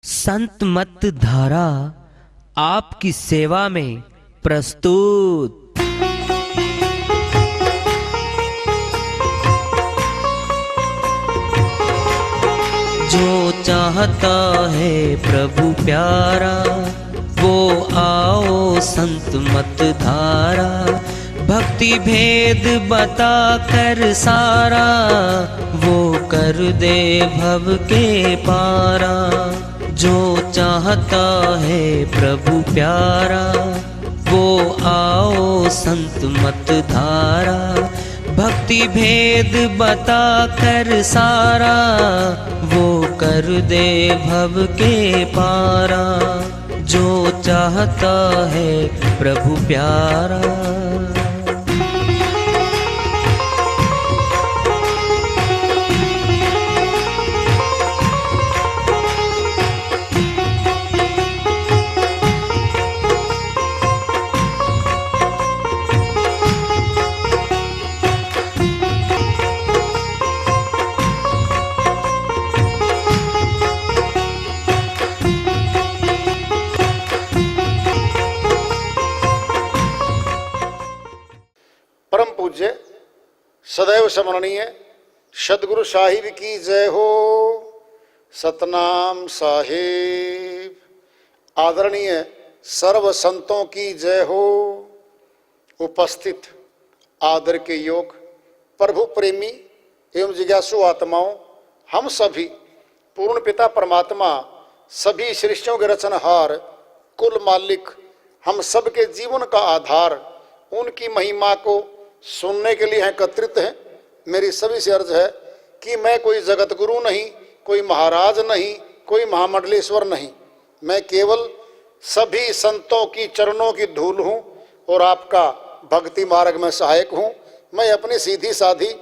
संत मत धारा आपकी सेवा में प्रस्तुत। जो चाहता है प्रभु प्यारा वो आओ संत मत धारा। भक्ति भेद बता कर सारा वो कर दे भव के पारा। जो चाहता है प्रभु प्यारा वो आओ संत मत धारा। भक्ति भेद बता कर सारा वो कर दे भव के पारा। जो चाहता है प्रभु प्यारा। परम पूज्य सदैव स्मरणीय सदगुरु साहिब की जय हो। सतनाम साहिब। आदरणीय सर्व संतों की जय हो। उपस्थित आदर के योग प्रभु प्रेमी एवं जिज्ञासु आत्माओं, हम सभी पूर्ण पिता परमात्मा सभी सृष्टियों के रचनहार कुल मालिक हम सबके जीवन का आधार उनकी महिमा को सुनने के लिए एकत्रित हैं। मेरी सभी से अर्ज है कि मैं कोई जगत गुरु नहीं, कोई महाराज नहीं, कोई महामंडलेश्वर नहीं। मैं केवल सभी संतों की चरणों की धूल हूँ और आपका भक्ति मार्ग में सहायक हूँ। मैं अपनी सीधी साधी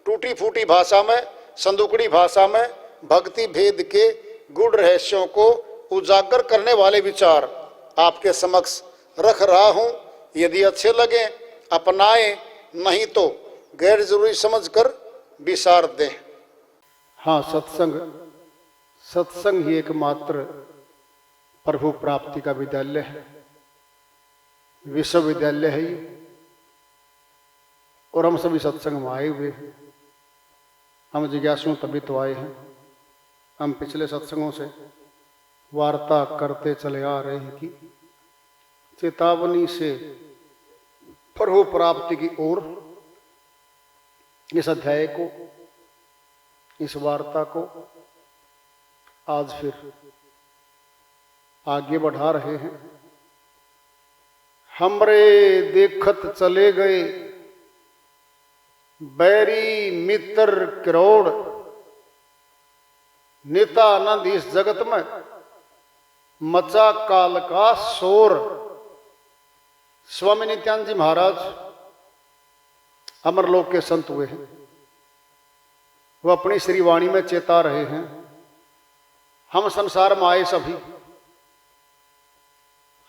टूटी फूटी भाषा में, संदुकड़ी भाषा में भक्ति भेद के गूढ़ रहस्यों को उजागर करने वाले विचार आपके समक्ष रख रहा हूँ। यदि अच्छे लगे अपनाएं, नहीं तो गैर जरूरी समझकर विसार दें। हाँ, सत्संग ही एकमात्र प्रभु प्राप्ति का विद्यालय है, विश्वविद्यालय है ये। और हम सभी सत्संग में आए हुए हैं। हम जिज्ञासु तभी तो आए हैं। हम पिछले सत्संगों से वार्ता करते चले आ रहे हैं कि चेतावनी से प्रभु प्राप्ति की ओर इस अध्याय को, इस वार्ता को आज फिर आगे बढ़ा रहे हैं। हमरे देखत चले गए बैरी मित्र करोड़। नित्यानंद इस जगत में मचा काल का शोर। स्वामी नित्यानंद जी महाराज अमरलोक के संत हुए हैं। वो अपनी श्री वाणी में चेता रहे हैं, हम संसार में आए सभी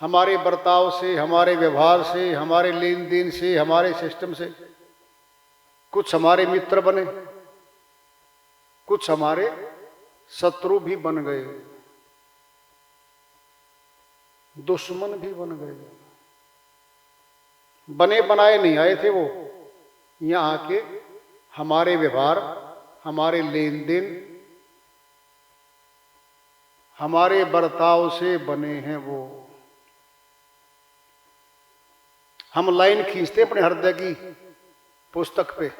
हमारे बर्ताव से, हमारे व्यवहार से, हमारे लेन देन से, हमारे सिस्टम से कुछ हमारे मित्र बने, कुछ हमारे शत्रु भी बन गए, दुश्मन भी बन गए। बने बनाए नहीं आए थे वो, यहाँ आके हमारे व्यवहार, हमारे लेन देन, हमारे बर्ताव से बने हैं वो। हम लाइन खींचते अपने हृदय की पुस्तक पे,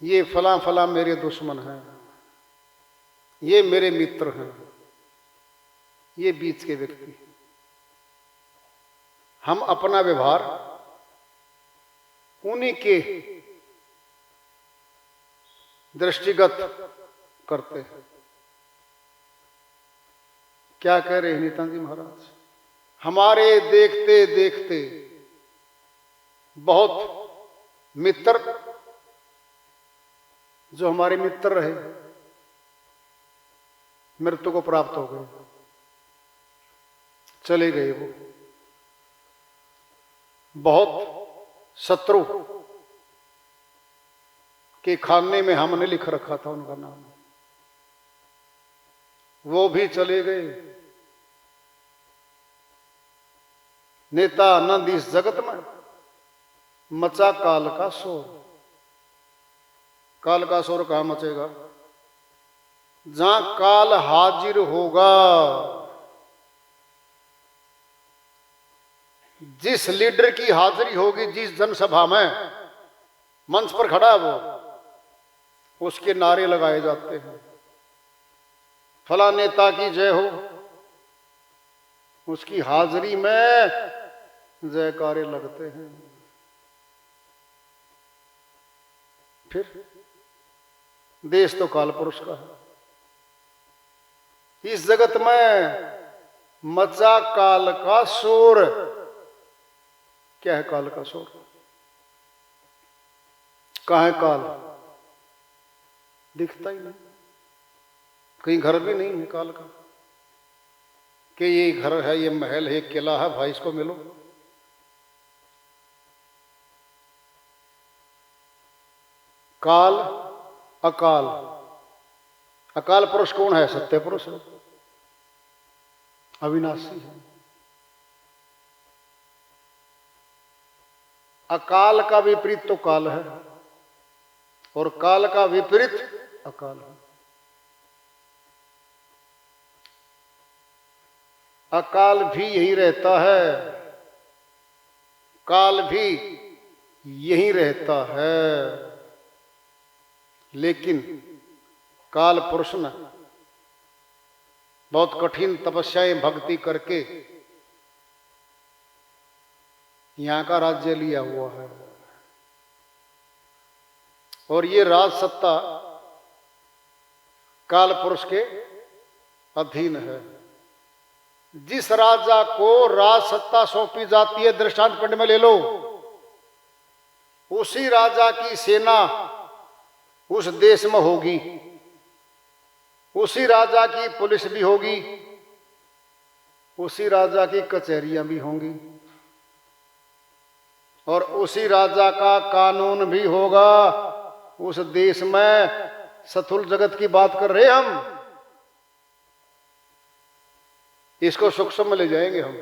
ये फला फला मेरे दुश्मन हैं, ये मेरे मित्र हैं, ये बीच के व्यक्ति। हम अपना व्यवहार उन्हीं के दृष्टिगत करते हैं। क्या कह रहे हैं नित्यानंद जी महाराज? हमारे देखते देखते बहुत मित्र, जो हमारे मित्र रहे, मृत्यु को प्राप्त हो गए, चले गए। वो बहुत शत्रु के खाने में हमने लिख रखा था उनका नाम। वो भी चले गए। नेता आनंद इस जगत में मचा काल का शोर। काल का शोर कहां मचेगा? जहां काल हाजिर होगा। जिस लीडर की हाजिरी होगी जिस जनसभा में, मंच पर खड़ा है वो, उसके नारे लगाए जाते हैं। फला नेता की जय हो, उसकी हाजिरी में जयकारे लगते हैं। फिर देश तो काल पुरुष का है। इस जगत में मचा काल का शोर। क्या है काल का शोर? कहां है काल? दिखता ही नहीं। कहीं घर भी नहीं है काल का कि ये घर है, ये महल है, किला है, भाई इसको मिलो। काल अकाल। अकाल पुरुष कौन है? सत्य पुरुष है, अविनाशी है। अकाल का विपरीत तो काल है और काल का विपरीत अकाल है। अकाल भी यही रहता है, काल भी यही रहता है। लेकिन काल पुरुष ने बहुत कठिन तपस्याएं भक्ति करके यहां का राज्य लिया हुआ है और ये राज सत्ता काल पुरुष के अधीन है। जिस राजा को राज सत्ता सौंपी जाती है, दृष्टांत पिंड में ले लो, उसी राजा की सेना उस देश में होगी, उसी राजा की पुलिस भी होगी, उसी राजा की कचहरियां भी होंगी और उसी राजा का कानून भी होगा। उस देश में स्थूल जगत की बात कर रहे हम, इसको सूक्ष्म में ले जाएंगे हम।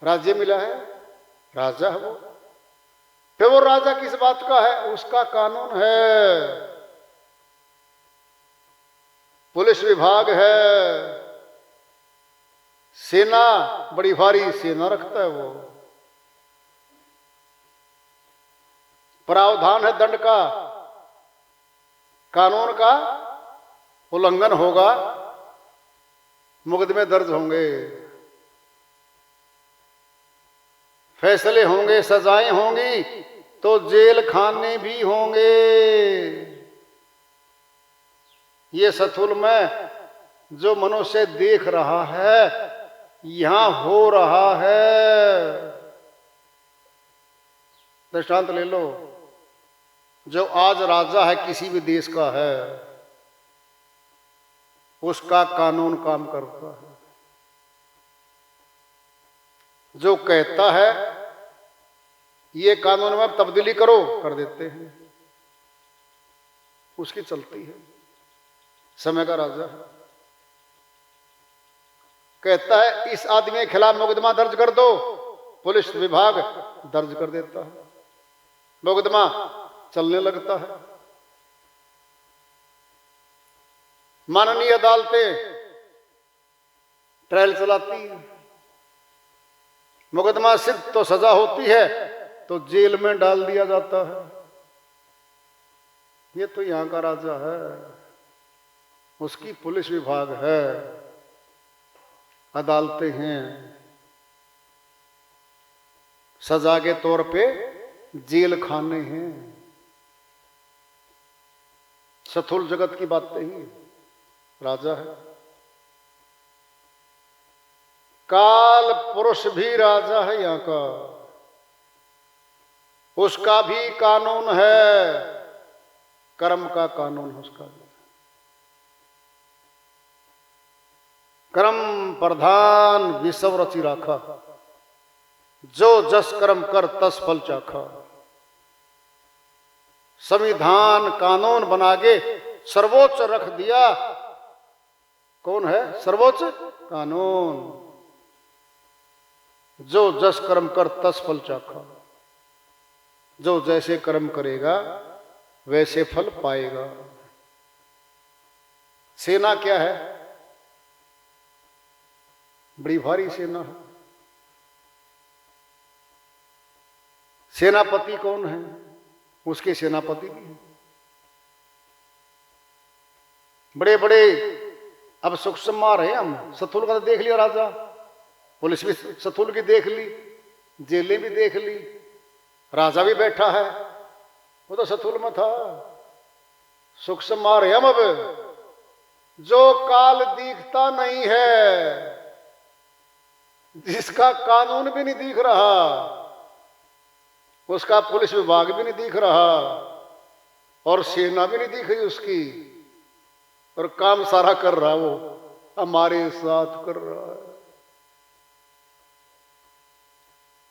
राज्य मिला है, राजा है वो। फिर वो राजा किस बात का है? उसका कानून है, पुलिस विभाग है, सेना, बड़ी भारी सेना रखता है वो। प्रावधान है दंड का, कानून का उल्लंघन होगा, मुकदमे दर्ज होंगे, फैसले होंगे, सजाएं होंगी, तो जेल खाने भी होंगे। ये स्थूल में जो मनुष्य देख रहा है, यहां हो रहा है। दृष्टांत ले लो, जो आज राजा है किसी भी देश का है, उसका कानून काम करता है। जो कहता है ये कानून में तब्दीली करो, कर देते हैं, उसकी चलती है। समय का राजा है, कहता है इस आदमी के खिलाफ मुकदमा दर्ज कर दो, पुलिस विभाग दर्ज कर देता है, मुकदमा चलने लगता है। माननीय अदालतें ट्रायल चलाती है, मुकदमा सिद्ध तो सजा होती है तो जेल में डाल दिया जाता है। ये तो यहां का राजा है, उसकी पुलिस विभाग है, अदालतें हैं, सजा के तौर पे जेल खाने हैं। स्थूल जगत की बातें ही, राजा है। काल पुरुष भी राजा है यहां का, उसका भी कानून है, कर्म का कानून है उसका भी। कर्म प्रधान विश्व रचि राखा, जो जस कर्म कर तस फल चाखा। संविधान कानून बना के सर्वोच्च रख दिया कौन है? सर्वोच्च कानून। जो जस कर्म कर तस फल चाखा, जो जैसे कर्म करेगा वैसे फल पाएगा। सेना क्या है? बड़ी भारी सेना है। सेनापति कौन है? उसके सेनापति भी हैं। बड़े बड़े अब सूक्ष्म मार है। हम सथुल का तो देख लिया राजा, पुलिस भी सथुल की देख ली, जेलें भी देख ली, राजा भी बैठा है, वो तो सथुल में था। सूक्ष्म मार है हम अब। जो काल दिखता नहीं है, जिसका कानून भी नहीं दिख रहा, उसका पुलिस विभाग भी नहीं दिख रहा, और सेना भी नहीं दिख रही उसकी, और काम सारा कर रहा वो हमारे साथ कर रहा है।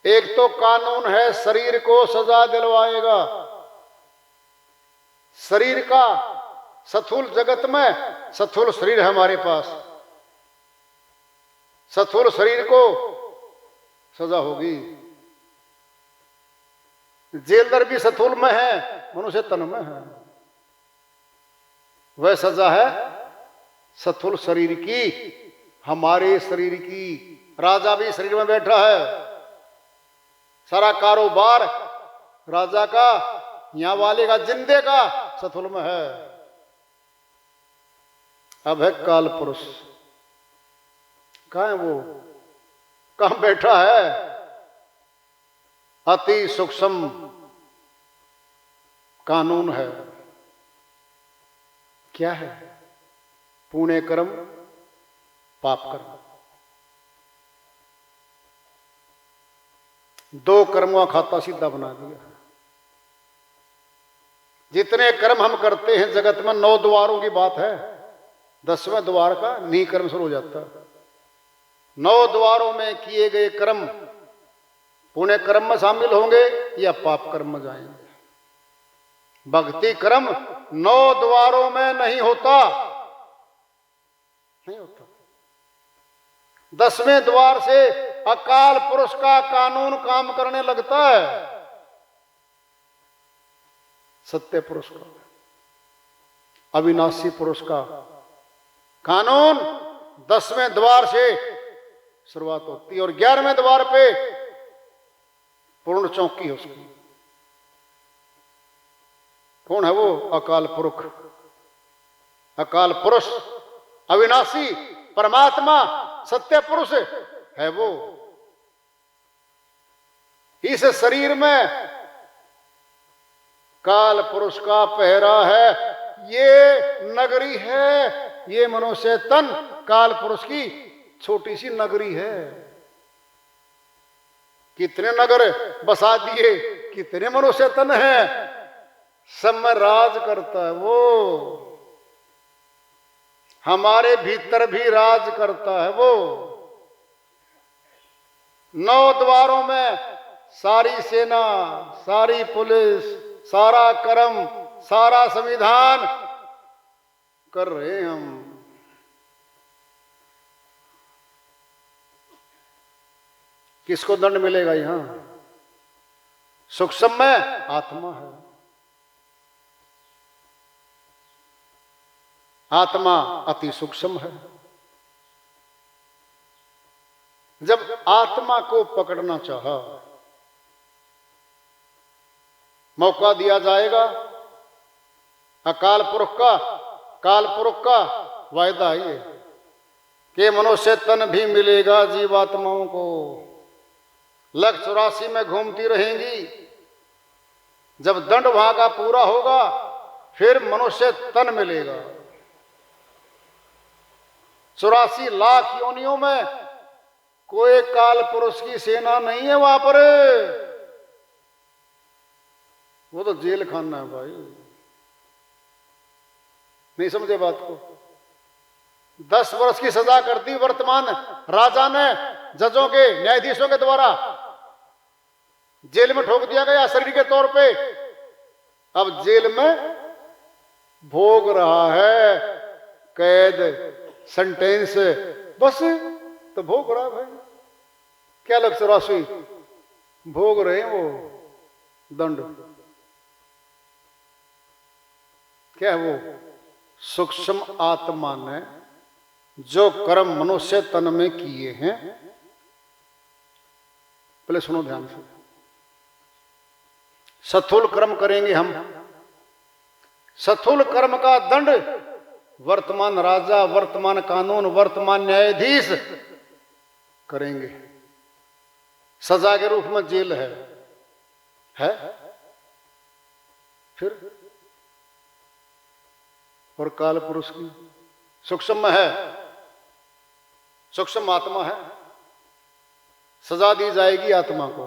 एक तो कानून है शरीर को सजा दिलवाएगा। शरीर का स्थूल जगत में स्थूल शरीर है हमारे पास, स्थूल शरीर को सजा होगी। जेलर भी स्थूल में है, मनुष्य तन में है। वह सजा है स्थूल शरीर की, हमारे शरीर की। राजा भी शरीर में बैठा है, सारा कारोबार राजा का, यहां वाले का, जिंदे का स्थूल में है। अब है काल पुरुष। कहां है वो? कहां बैठा है? अति सूक्ष्म कानून है। क्या है? पुण्य कर्म, पाप कर्म। दो कर्मों का खाता सीधा बना दिया। जितने कर्म हम करते हैं जगत में, 9 द्वारों की बात है, 10वें द्वार का नी कर्म शुरू हो जाता है। 9 द्वारों में किए गए कर्म पुण्य कर्म में शामिल होंगे या पाप कर्म में जाएंगे। भक्ति कर्म 9 द्वारों में नहीं होता, नहीं होता। 10वें द्वार से अकाल पुरुष का कानून काम करने लगता है। सत्य पुरुष का, अविनाशी पुरुष का कानून 10वें द्वार से शुरुआत होती है, और 11वें द्वार पे पूर्ण चौकी है उसकी। कौन है वो? अकाल पुरुष। अकाल पुरुष अविनाशी परमात्मा सत्य पुरुष है वो। इस शरीर में काल पुरुष का पहरा है। ये नगरी है, ये मनुष्य तन काल पुरुष की छोटी सी नगरी है। कितने नगर बसा दिए, कितने मनुष्य तन है, सब में राज करता है वो। हमारे भीतर भी राज करता है वो। 9 द्वारों में सारी सेना, सारी पुलिस, सारा कर्म, सारा संविधान कर रहे हैं हम। किसको दंड मिलेगा? यहां सूक्ष्म में आत्मा है। आत्मा अति सूक्ष्म है। जब आत्मा को पकड़ना चाहा, मौका दिया जाएगा। अकाल पुरुष का, काल पुरुष का वायदा है कि मनुष्य तन भी मिलेगा जीवात्माओं को। 184 में घूमती रहेंगी। जब दंड वहां का पूरा होगा, फिर मनुष्य तन मिलेगा। 84 लाख योनियों में कोई काल पुरुष की सेना नहीं है वहां पर। वो तो जेल खाना है भाई। नहीं समझे बात को? 10 वर्ष की सजा कर दी वर्तमान राजा ने जजों के, न्यायाधीशों के द्वारा। जेल में ठोक दिया गया शरीर के तौर पे। अब जेल में भोग रहा है कैद सेंटेंस बस तो भोग रहा भाई। क्या लग 84 भोग रहे हैं वो दंड। क्या है वो? सूक्ष्म आत्मा ने जो कर्म मनुष्य तन में किए हैं, पहले सुनो ध्यान से। स्थूल कर्म करेंगे हम, स्थूल कर्म का दंड वर्तमान राजा, वर्तमान कानून, वर्तमान न्यायाधीश करेंगे। सजा के रूप में जेल है? फिर और काल पुरुष की सूक्ष्म में है, सूक्ष्म आत्मा है, सजा दी जाएगी आत्मा को।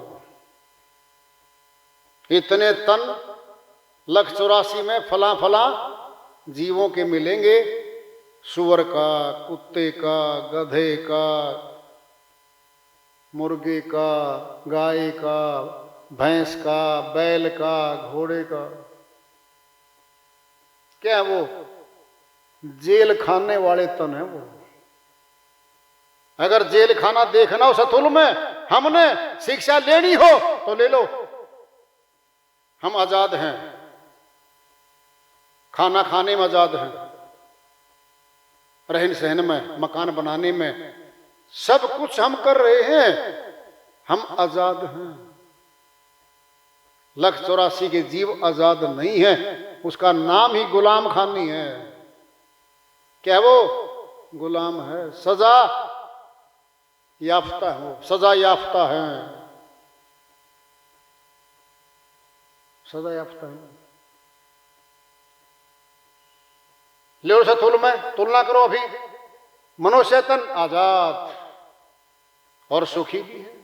इतने तन 184 में फला फला जीवों के मिलेंगे, सुअर का, कुत्ते का, गधे का, मुर्गे का, गाय का, भैंस का, बैल का, घोड़े का। क्या है वो? जेल खाने वाले तन है वो। अगर जेल खाना देखना हो स्थूल में, हमने शिक्षा लेनी हो तो ले लो। हम आजाद हैं, खाना खाने में आजाद हैं, रहन सहन में, मकान बनाने में, सब कुछ हम कर रहे हैं, हम आजाद हैं। 184 के जीव आजाद नहीं है, उसका नाम ही गुलाम खानी है। क्या वो? गुलाम है, सजा याफ्ता है, सजा याफ्ता है, सजा याफ्ता है। ले स्थूल में तुलना करो अभी, मनुष्य तन आजाद और सुखी भी है।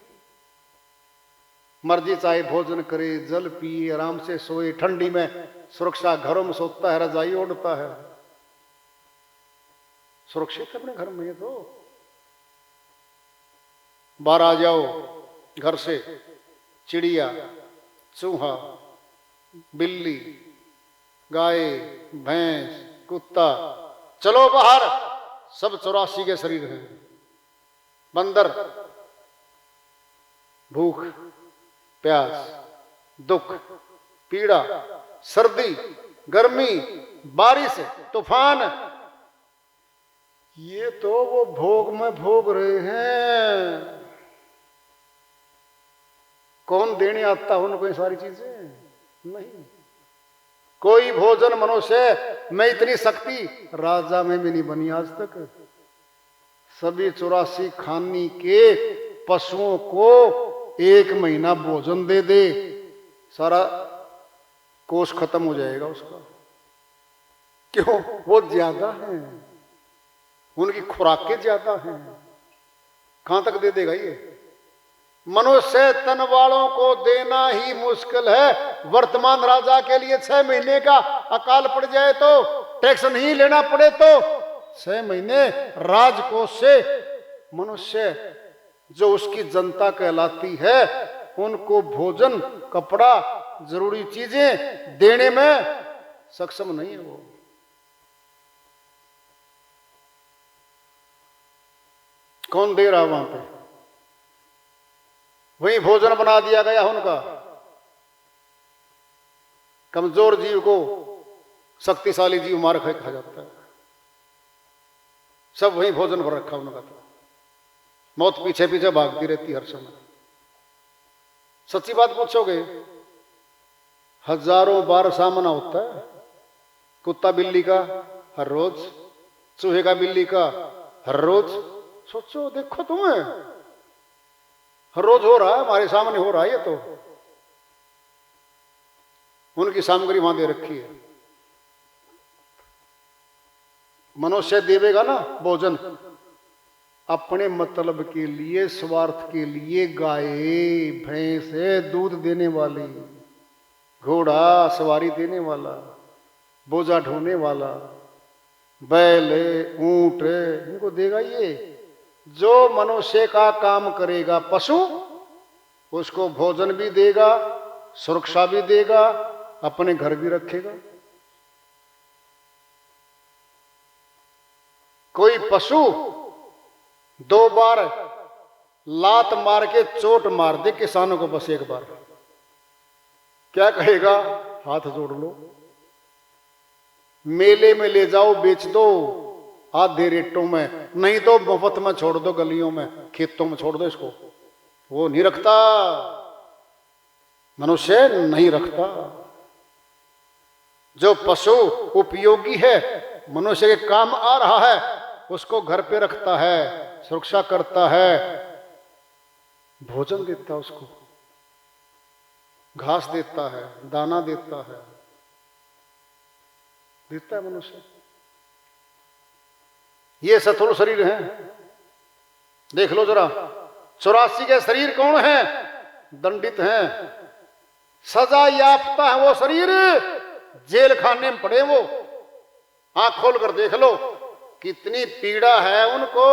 मर्जी चाहे भोजन करे, जल पिए, आराम से सोए, ठंडी में सुरक्षा, घरों में सोता है, रजाई ओढ़ता है, सुरक्षित है अपने घर में। तो बाहर आ जाओ घर से, चिड़िया, चूहा, बिल्ली, गाय, भैंस, कुत्ता, चलो बाहर, सब 84 के शरीर हैं। बंदर, भूख, प्यास, दुख, पीड़ा, सर्दी, गर्मी, बारिश, तूफान, ये तो वो भोग में भोग रहे हैं। कौन देने आता है उनको ये सारी चीजें? नहीं। कोई भोजन मनुष्य में इतनी शक्ति राजा में भी नहीं बनी आज तक। सभी 84 खानी के पशुओं को 1 महीना भोजन दे दे, सारा कोष खत्म हो जाएगा उसका। क्यों? वो ज्यादा है, उनकी खुराकें ज्यादा हैं। कहां तक दे देगा ये? मनुष्य तन वालों को देना ही मुश्किल है। वर्तमान राजा के लिए 6 महीने का अकाल पड़ जाए तो, टैक्स नहीं लेना पड़े तो 6 महीने राजकोष से मनुष्य जो उसकी जनता कहलाती है उनको भोजन, कपड़ा, जरूरी चीजें देने में सक्षम नहीं है वो। कौन दे रहा वहां पे? वही भोजन बना दिया गया उनका। कमजोर जीव को शक्तिशाली जीव मार खा जाता है। सब वही भोजन पर रखा उनका। तो मौत पीछे पीछे भागती रहती हर समय। सच्ची बात पूछोगे, हजारों बार सामना होता है कुत्ता बिल्ली का हर रोज, चूहे का बिल्ली का हर रोज। सोचो, देखो तुम्हें हर रोज हो रहा है, हमारे सामने हो रहा है। ये तो उनकी सामग्री वहां दे रखी है। मनुष्य देवेगा ना भोजन अपने मतलब के लिए, स्वार्थ के लिए। गाय, भैंस, दूध देने वाली, घोड़ा सवारी देने वाला, बोझा ढोने वाला, बैल, ऊंट, इनको देगा ये। जो मनुष्य का काम करेगा पशु, उसको भोजन भी देगा, सुरक्षा भी देगा, अपने घर भी रखेगा। कोई पशु 2 बार लात मार के चोट मार दे किसानों को बस 1 बार, क्या कहेगा? हाथ जोड़ लो, मेले में ले जाओ, बेच दो आधे रेटों में, नहीं तो मुफ्त में छोड़ दो, गलियों में खेतों में छोड़ दो इसको। वो नहीं रखता, मनुष्य नहीं रखता। जो पशु उपयोगी है, मनुष्य के काम आ रहा है, उसको घर पे रखता है, सुरक्षा करता है, भोजन देता है, उसको घास देता है, दाना देता है मनुष्य। ये स्थूल शरीर है, देख लो जरा। 84 के शरीर कौन है? दंडित हैं, सजा याफ्ता है वो शरीर, जेल खाने में पड़े वो। आंख खोल कर देख लो, कितनी पीड़ा है उनको।